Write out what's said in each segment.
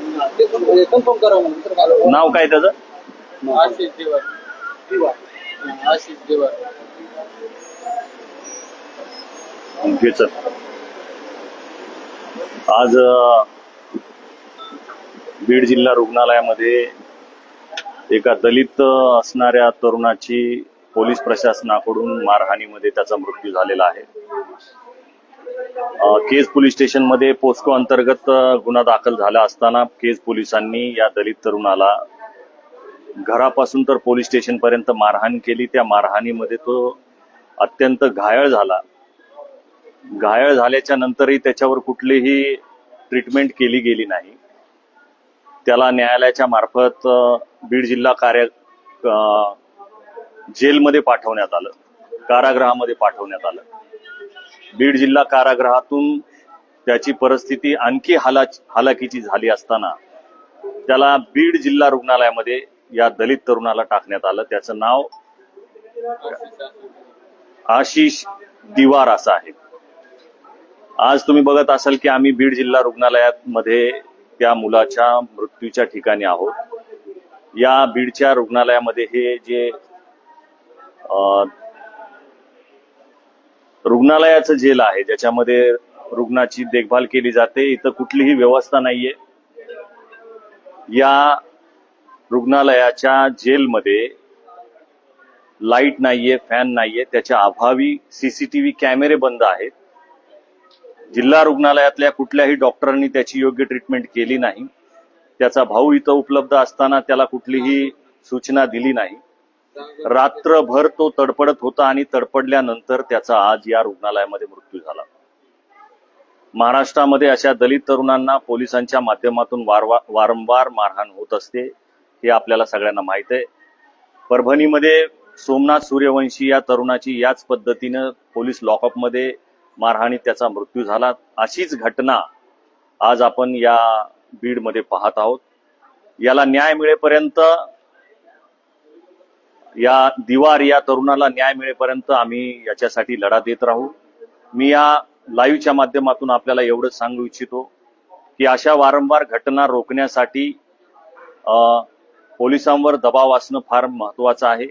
Confirm करा म्हणून तर काय नाव काय त्याचं? आशिष दिवार आशिष दिवार घे. आज बीड जिल्हा रुग्णालयामध्ये एका दलित असणाऱ्या तरुणाची पोलीस प्रशासनाकडून मारहाणीमध्ये त्याचा मृत्यू झालेला आहे. केज पोलीस स्टेशन मध्ये पोस्को अंतर्गत गुन्हा दाखल झाला असताना केज पोलिसांनी या दलित तरुणाला घरापासून तर पोलीस स्टेशन पर्यंत मारहाण केली. त्या मारहाणीमध्ये तो अत्यंत घायल झाला. घायल झाल्याच्या नंतरही त्याच्यावर कुठलीही ट्रीटमेंट केली गेली नाही. त्याला न्यायालयाच्या मार्फत बीड जिल्हा जेलमध्ये पाठवण्यात आलं, कारागृहामध्ये पाठवण्यात आलं. बीड जिल्हा कारागृहातून त्याची परिस्थिती आणखी हालाकीची झाली असताना त्याला बीड जिल्हा रुग्णालयामध्ये या दलित तरुणाला टाकण्यात आलं. त्याचं नाव आशिष दिवार असं आहे. आज तुम्ही बघत असाल की आम्ही बीड जिल्हा रुग्णालयामध्ये त्या मुलाच्या मृत्यूच्या ठिकाणी आहोत. या बीडच्या रुग्णालयामध्ये हे जे रुग्णालयाचं जेल आहे ज्याच्यामध्ये रुग्णाची देखभाल केली जाते, इथं कुठलीही व्यवस्था नाहीये. या रुग्णालयाच्या जेलमध्ये लाईट नाहीये, फॅन नाहीये, त्याच्या अभावी सीसीटीव्ही कॅमेरे बंद आहेत. जिल्हा रुग्णालयातल्या कुठल्याही डॉक्टरांनी त्याची योग्य ट्रीटमेंट केली नाही. त्याचा भाऊ इथं उपलब्ध असताना त्याला कुठलीही सूचना दिली नाही. रात्रभर तो तडपडत होता आणि तडपडल्यानंतर त्याचा आज या रुग्णालयामध्ये मृत्यू झाला. महाराष्ट्रामध्ये अशा दलित तरुणांना पोलिसांच्या माध्यमातून वारंवार मारहाण होत असते, हे आपल्याला सगळ्यांना माहित आहे. परभणीमध्ये सोमनाथ सूर्यवंशी या तरुणाची याच पद्धतीनं पोलीस लॉकअपमध्ये मारहाणीत त्याचा मृत्यू झाला. अशीच घटना आज आपण या बीडमध्ये पाहत आहोत. याला न्याय मिळेपर्यंत, या दिवार या तरुणाला न्याय मिळेपर्यंत आम्ही याच्यासाठी लढा देत राहू. मी या लाईव्हच्या माध्यमातून आपल्याला एवढंच सांगू इच्छितो की अशा वारंवार घटना रोखण्यासाठी पोलिसांवर दबाव असणं फार महत्वाचं आहे.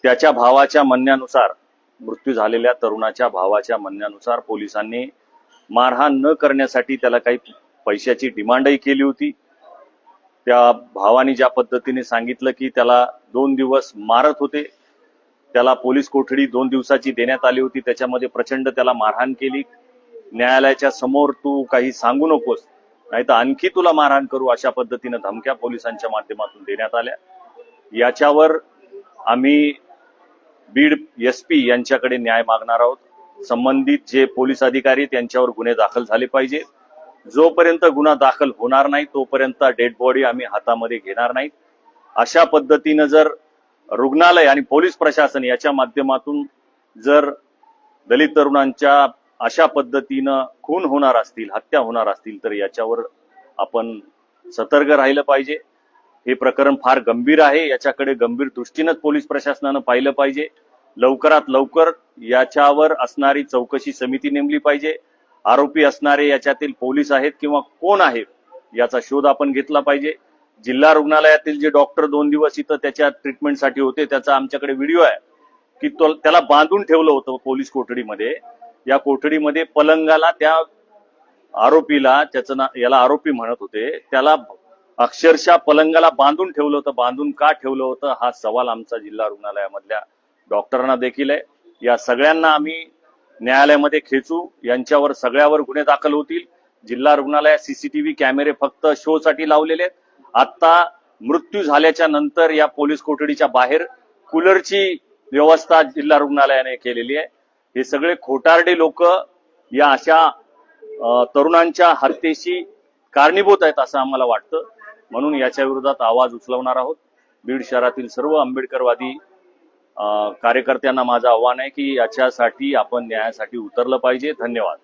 त्याच्या भावाच्या म्हणण्यानुसार, मृत्यू झालेल्या तरुणाच्या भावाच्या म्हणण्यानुसार पोलिसांनी मारहाण न करण्यासाठी त्याला काही पैशाची डिमांडही केली होती. त्या भावाने ज्या पद्धतीने सांगितलं की त्याला 2 दिवस मारत होते, त्याला पोलीस कोठडी 2 दिवसाची देण्यात आली होती, त्याच्यामध्ये प्रचंड त्याला मारहाण केली. न्यायालयाच्या समोर तू काही सांगू नकोस, नाही तर आणखी तुला मारहाण करू, अशा पद्धतीने धमक्या पोलिसांच्या माध्यमातून देण्यात आल्या. याच्यावर आम्ही बीड SP यांच्याकडे न्याय मागणार आहोत. संबंधित जे पोलीस अधिकारी त्यांच्यावर गुन्हे दाखल झाले पाहिजे. जोपर्यंत गुन्हा दाखल होणार नाही तोपर्यंत डेड बॉडी आम्ही हातामध्ये घेणार नाही. अशा पद्धतीनं जर रुग्णालय आणि पोलीस प्रशासन याच्या माध्यमातून जर दलित तरुणांच्या अशा पद्धतीनं खून होणार असतील, हत्या होणार असतील, तर याच्यावर आपण सतर्क राहिलं पाहिजे. हे प्रकरण फार गंभीर आहे, याच्याकडे गंभीर दृष्टीनंच पोलीस प्रशासनानं पाहिलं पाहिजे. लवकरात लवकर याच्यावर असणारी चौकशी समिती नेमली पाहिजे. आरोपी असणारे याच्यातील पोलीस आहेत किंवा कोण आहेत याचा शोध आपण घेतला पाहिजे. जिल्हा रुग्णालयातील जे डॉक्टर 2 दिवस इथं त्याच्या ट्रीटमेंटसाठी होते, त्याचा आमच्याकडे व्हिडिओ आहे की त्याला बांधून ठेवलं होतं पोलीस कोठडीमध्ये. या कोठडीमध्ये पलंगाला त्या आरोपीला, याला आरोपी म्हणत होते, त्याला अक्षरशः पलंगाला बांधून ठेवलं होतं. बांधून का ठेवलं होतं हा सवाल आमचा जिल्हा रुग्णालयामधल्या डॉक्टरांना देखील आहे. या सगळ्यांना आम्ही न्यायालयामध्ये खेचू. यांच्यावर सगळ्यावर गुन्हे दाखल होतील. जिल्हा रुग्णालयात सीसीटीव्ही कॅमेरे फक्त शो साठी लावलेले आहेत. आता मृत्यू झाल्याच्या नंतर या पोलीस कोठडीच्या बाहेर कूलरची व्यवस्था जिल्हा रुग्णालयाने केलेली आहे. हे सगळे खोटारडे लोक या अशा तरुणांच्या हत्येशी कारणीभूत आहेत असं आम्हाला वाटतं. म्हणून याच्या विरोधात आवाज उचलवणार आहोत. बीड शहरातील सर्व आंबेडकरवादी कार्यकर्त्यांना माझं आव्हान आहे की याच्यासाठी आपण न्यायासाठी उतरलं पाहिजे. धन्यवाद.